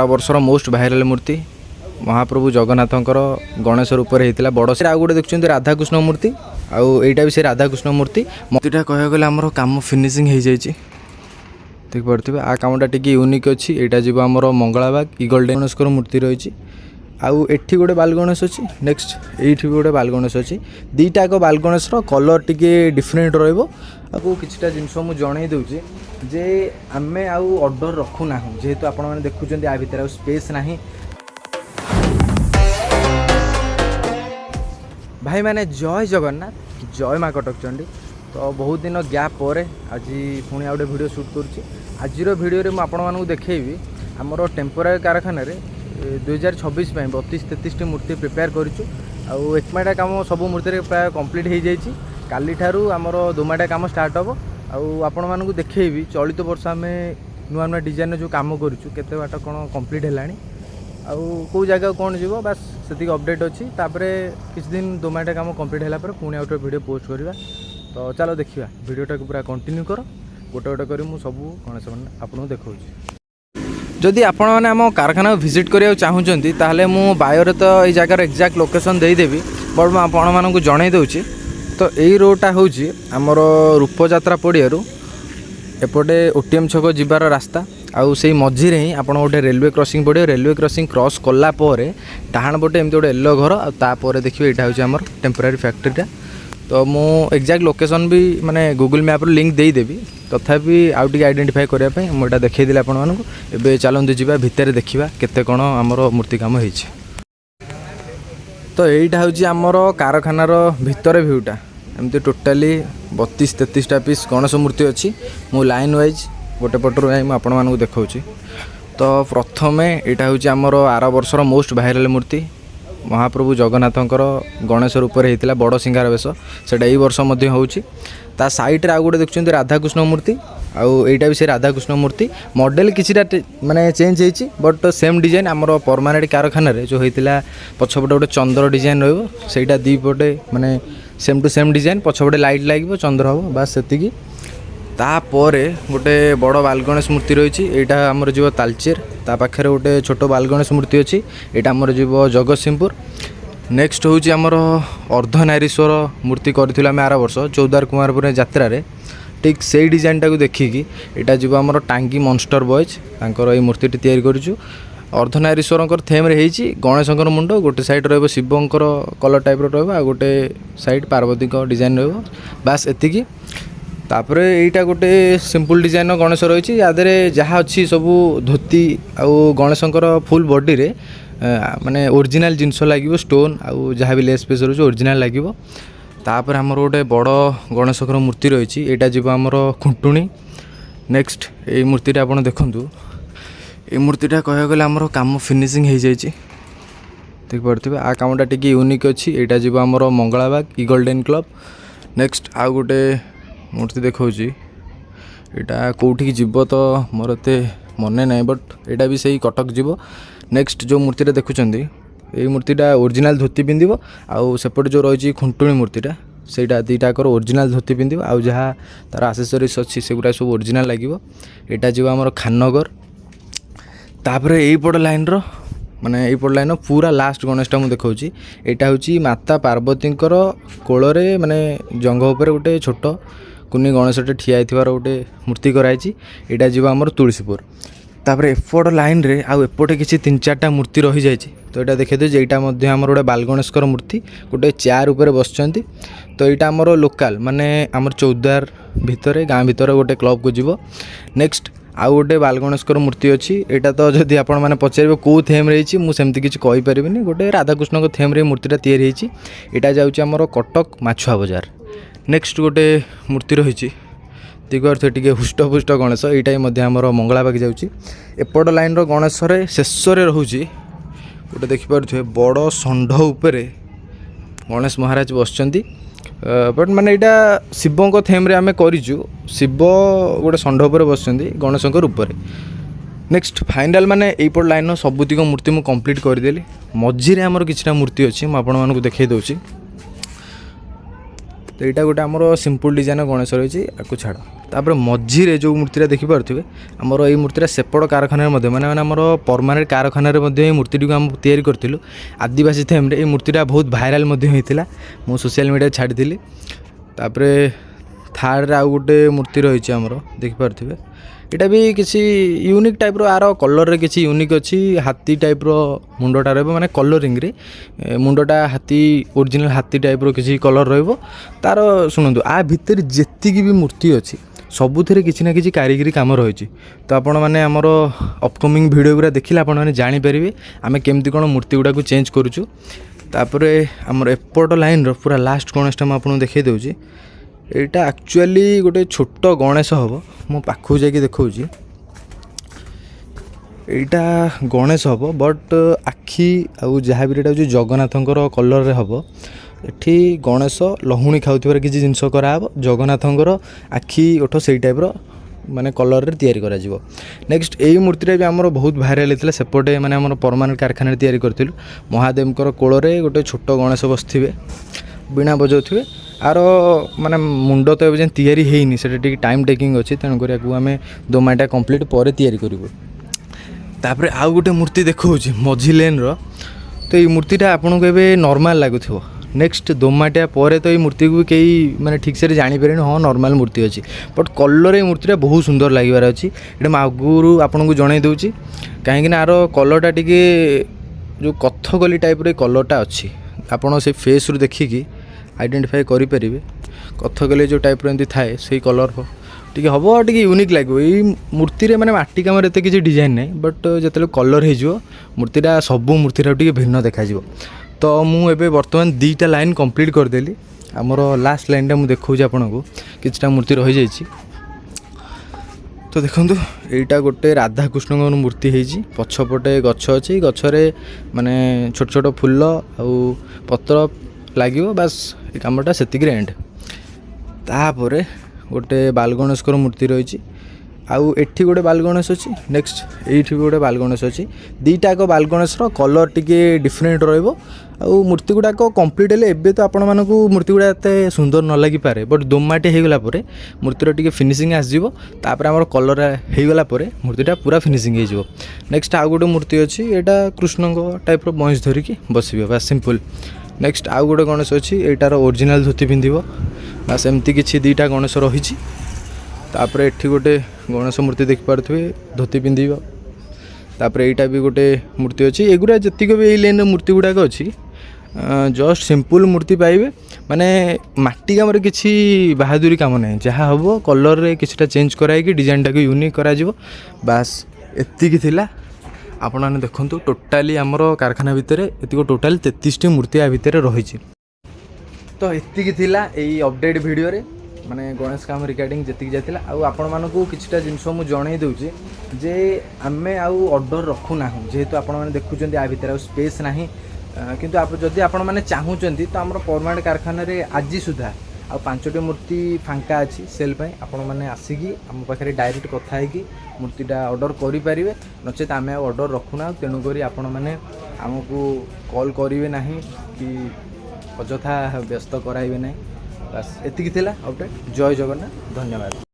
वर्षर most viral मूर्ति महाप्रभु जगन्नाथंकर गणेश रूप होता बड़ से आउ गोटे देखते राधाकृष्ण मूर्ति आईटा भी से राधाकृष्ण मूर्ति मूर्तिटा कह गले आमर कम फिनिशिंग हो जाए देखिपे आ कमटा टी यूनिक अच्छी यहाँ जीव आम मंगलाबाग ईगल गणेश मूर्ति रही आउ एठी गोटे बाल गणेश अच्छी नेक्स्ट ये गोटे बाल गणेश अच्छी दुईटाक बाल गणेश कलर टी डिफरेन्ट रहा किछिटा जिनस मुझे जन दूसरी जे आम आउ ऑर्डर रखुना जेहेतु आपण मैंने देखुं आ भितर स्पेस ना भाई मैंने जय जगन्नाथ जय माँ कटकचंडी तो बहुत दिन गैप पर आज पुणी आउटे वीडियो शूट करुँची आज वीडियो में आपण मानू देखेबी आमर टेम्पोरारी कारखाना 2026 में 32-33 मूर्ति प्रिपेयर करूँ एकमाटा काम सब मूर्ति प्राय कंप्लीट हो जाए काली ठारू आमर दुमाटा काम स्टार्ट हम आपण मानू देखेबी चलित वर्ष आम नुआ नुआ डिजाइन जो काम करूँ केते बाट कौन कंप्लीट है कौ जगह कौन जीव बास से अपडेट अच्छी किसी दिन दुमाटा काम कंप्लीट है पुणी आउट वीडियो पोस्ट करवा तो चलो देखिए वीडियोटा पूरा कंटिन्यू कर गोटे गोटे कर सब गणेश आपको देखा जदि आपण मैंने आम कारखाना विजिट करा चाहूँगी ताहले मु बायोरे तो ये जगार एक्जाक्ट लोकेशन देदेवी बट मुझे आपण मानक जन दूसरी तो यही रोडटा हूँ आमर रूपयात्रा पड़ियारू एपटे ओटीएम छक जीवार रास्ता आउ से मझिरे ही आप गोटे रेलवे क्रॉसिंग पड़े रेलवे क्रॉसिंग क्रॉस कलापर डाहाण पटे एमती गोटे येलो घर आपर देखिए यहाँ हूँ आम टेम्पोरारी फैक्ट्रीटा तो मु एक्जाक्ट लोकेशन भी माने गूगल मैप लिंक देदेवी तथापि आउ टी आइडेंटिफाई करने मुझे देखईदेली आपण मानक एबे चलते जावा भितर देखा केते कौन आमर मूर्ति काम हो तो यहीटा हूँ आमर कारखानार भितर भ्यूटा एमती टोटाली 32-33टा पीस गणेश मूर्ति अच्छी मु लाइन वाइज गोटे पटरू आपण मानक देखा तो प्रथम यहाँ हूँ आमर आर वर्षर मोस्ट भाइराल मूर्ति महाप्रभु जगन्नाथंकर गणेश रूप होता बड़ सिंगार बेश से यही वर्ष होची ता साइड आउ गोटे देखते राधाकृष्ण मूर्ति आईटा भी से राधाकृष्ण मूर्ति मॉडल किसीटा माने चेंज होती बट सेम डिजाइन आमर परमानेंट कारखाना जो होता पछपटे गोटे चंद्र डिजाइन रहीटा दी पटे माने सेम टू सेम डिजाइन पछपटे लाइट लगे चंद्र हम बास से तापर गोटे बड़ बाल गणेश मूर्ति रही यहाँ आमर जीव तालचेर ता पाखे गोटे छोट बाल गणेश मूर्ति अच्छी यहाँ आमर जीव जगतसिंहपुर नेक्स्ट हूँ आमर अर्धनारीश्वर मूर्ति करें आर वर्ष चौदार कुमारपुर यात्रा ठीक से डिजाइन टाक देखिकी यहाँ जीव आमर टांगी मॉन्स्टर बॉयज तांकर ये मूर्ति तैयारी करूँ अर्धनारीश्वर थेम रे गणेशंकर मुंड गोटे साइड रही शिवंकर कलर टाइप रहा गोटे साइड पार्वती डिजाइन रस एति तापर यहीटा गोटे सिंपल डिजाइन गणेश रही यादे जहाँ अच्छी सब धोती आउ गणेशंकर फुल बॉडी रे माने ओरिजिनल जिनस लगे स्टोन आउ जहाँ भी लेस पेस रही ओरिजिनल लगे तापर आमर गोटे बड़ गणेशकर मूर्ति रही यहाँ जीव आमर खुंटुणी नेक्स्ट ये मूर्तिटा आप देखु ये मूर्तिटा कह गले आमर कम फिनिशिंग हो जाए देखिपे आ कमटा टी यूनिक अच्छी यहाँ जीव आमर मंगलाबाग ईगल क्लब नेक्स्ट आउ गोटे मूर्ति देखा यहाँ कौटी जीव तो मोर एत मन ना बट यहाँ भी सही कटक जीव नेक्स्ट जो मूर्तिटा देखुं ये मूर्तिटा ओरिजिनल धोती पिंधिब आउ सेपटे जो रही खुंटुणी मूर्तिटा सेटा दुईटाकर ओरिजिनल धोती पिंधिब आउ जहाँ तार आसेसरीज अच्छी से गुड़ा सब ओरिजिनल लगे यहाँ जीव आमर खाननगर तापर यहीपट लाइन माने यहीपट लाइन पूरा लास्ट गणेशटा मुझे देखा यहाँ हूँ माता पार्वती कोଳରେ माने जंघ उपर गोटे छोट कुनी गणेशटे ठिया गोटे मूर्ति कराई यहाँ जीव आमर तुलसीपुर तापर एपट लाइन रे आउ एपटे किसी 3-4टा मूर्ति रही जाए तो यहाँ देखते यहाँ आमर गोटे बाल गणेशकर मूर्ति गोटे चेयर उपर बसचंती तो यहाँ आमर लोकाल माने आमर चौदार भितर गाँ भितर गोटे क्लब को जीव नेक्स्ट आउ गोटे बाल गणेशकर मूर्ति अच्छी यहाँ तो जदि आपण मैंने पचारे कौ थेम रही मुझे किसी कहीपरि गोटे राधाकृष्ण थेम रे मूर्तिटा तैयारी यहाँ जाऊँगी आमर कटक माछुआ बजार नेक्स्ट गोटे मूर्ति रही दिगर्थ टे हुष्टपुष्ट गणेश यहाँ आमर मंगलाबाग जाऊँगी एपट लाइन गणेश शेष रोचे गोटे देखिपे बड़ षंढ उपरे गणेश महाराज बसचंती बट माने यहाँ शिवों थेम रे आम करूँ शिव गोटे षंढ उपर बस गणेशंकर ऊपर नेक्स्ट फाइनाल माने यहीपट लाइन सबुतिक मूर्ति मुझे कंप्लीट करदेली मझिरे आमर किछिटा मूर्ति अच्छी मुझे आपण मानक देखई दउछि तो यहाँ गोटे आमर सिंपल डिजाइन गणेश रही आपको छाड़ तापर मझीरे जो मूर्तिटा देखिपे आमर ये मूर्तिटा सेपट कारखाना माने मैंने आमर परमानेंट कारखाना मूर्ति आम तैयारी करूँ आदिवासी थेम ये मूर्तिटा बहुत भाइराल होता मु सोशल मीडिया छाड़ी तापर थार्ड आउ गोटे मूर्ति रही आमर देखिपे यहाँ भी किसी यूनिक टाइप आर कलर रे किसी यूनिक अच्छी हाथी टाइप मुंडटा रही माने कलरिंग रे मुंडटा हाथी ओरिजिनल हाथी टाइप किसी कलर तार शुणु आ भितर जेतिक भी मूर्ति अच्छी सबुथे किसी ना किसी कारीगरी काम रही तो आपण मैंने आमर अपकमिंग वीडियो गुरा देखिले आपण मैंने जानीपारे आम केमती कौन मूर्ति गुड़ाक चेंज करुचु तापर आमर एपट लाइन पूरा लास्ट गणेशटा मुझे देखा दूसरी यहाँ एक्चुअली गोटे छोट गणेश हम मो पाखु जाकि देखा यहाँ गणेश हम बट आखि आउ जहाँ भी यहाँ जगन्नाथंकर कलर रे हम एठी गणेश लहुणी खाऊथिबार किसी जिनस कराब जगन्नाथंकर आखि ओठ से टाइप माने कलर रे तैयारी करा जिवो। नेक्स्ट यही मूर्ति भी आमर बहुत भाइराल होता सेपटे माने आमर परमानेंट कारखाना तैयारी करथिलु महादेवकर कोଳରେ गोटे छोट गणेश बसथिबे बीणा बजाउथिबे आर माने मुंड तो एवं तैयारी ହେଇନି सेटा टिक टाइम टेकिंग अच्छी तेणुक आम दोमाटा कंप्लीट पर तैयारी करूँ तापर आउ गोटे मूर्ति देखा मझी लेन तो ये मूर्तिटा आपको एवं नॉर्मल लगुव नेक्स्ट दोमाटिया पर तो ये मूर्ति को कई माने ठीक से जानीपारे हाँ नॉर्मल मूर्ति अच्छी बट कलर ये मूर्तिटा बहुत सुंदर लगे अच्छी ये आगुरी आपको जन दूसरी कहीं आर कलरटा टी जो कथकली टाइप कलरटा अच्छी आपड़ से फेस रू देखिकी आइडेंटिफाई करें कथकली जो टाइप एमती थाए से कलर टी हम टी यूनिक लगे ये मूर्ति माने माटी कम एत किसी डिजाइन नहीं बट जो कलर हो मूर्तिटा सब मूर्ति टी भिन्न देखा तो मुझे बर्तमान 2टा लाइन कंप्लीट करदेली आमर लास्ट लाइनटा मुझे देखा आपन को किछटा मूर्ति रही जाइए तो देखो यहाँ गोटे राधाकृष्ण मूर्ति होती पछपटे गछ अच्छी गचरे माने छोट छोट फूल आउ पत्र लगे बास ये कमटा से एंड तापर गोटे बालगणेशकर मूर्ति रही आउ एठी गोटे बालगणेश अच्छी नेक्स्ट ये भी गोटे बालगणेश अच्छी 2टाक बालगणेशर कलर टिके डिफरेंट रु मूर्ति गुड़ाक कंप्लीट हेले एबे तो आपण मानकू मूर्ति गुड़ा एत सुंदर न लगी पारे बट दोमाटे होगला मूर्तिर टिके फिनिशिंग आसजिवो तापर आमर कलर होगला मूर्तिटा पूरा फिनिशिंग हो नेक्स्ट आउ गोटे मूर्ति अच्छी यहाँ कृष्ण टाइप बंश धरिकी बसबे बास सिंपल नेक्स्ट आउ गोटे गणेश अच्छी यार ओरिजिनल धोती पिंधिबो बास एमती किसी 2टा गणेश रही तापर एठी गोटे गणेश मूर्ति देखिपे धोती पिंधिब तापर यहाँ भी गोटे मूर्ति अच्छी एगुरा जीक भी यही लाइन मूर्ति गुड़ाक अच्छी जस्ट सिंपल मूर्ति पाइबे माने माटी कम किसी बहादुरी काम ना जहाँ हम कलर रे किछटा चेंज कराई डिजाइनटा को यूनिक करा बास एतिकी थिला आपण मैंने देखूँ टोटाली आमर कारखाना भितर ये टोटाल 33टी मूर्ति आ भितर रही तो एतिकी थिला यही अपडेट वीडियो रे माने गणेश काम रिगार्डिंग जी जाता आपण मानू किछटा जिनस मुझे जन दूसरी जे आम आउ ऑर्डर रखुना जेहेतु आपण मैंने देखुं आ भितर स्पेस ना किंतु आप जदि आपण मैंने चाहूँगी तो आम परमानेंट कारखाना आज सुधा आ 5टी मूर्ति फांका अच्छी सेल आपण मैंने आसिकी आम पाखे डायरेक्ट कथा है मूर्तिटा ऑर्डर करें नचेत आम ऑर्डर रखुना तेणुक आपण मैंने आमको कॉल करेंगे ना कि अଯଥା व्यस्त कराइबे ना बस एतिकी थिला अपडेट जय जगन्नाथ धन्यवाद।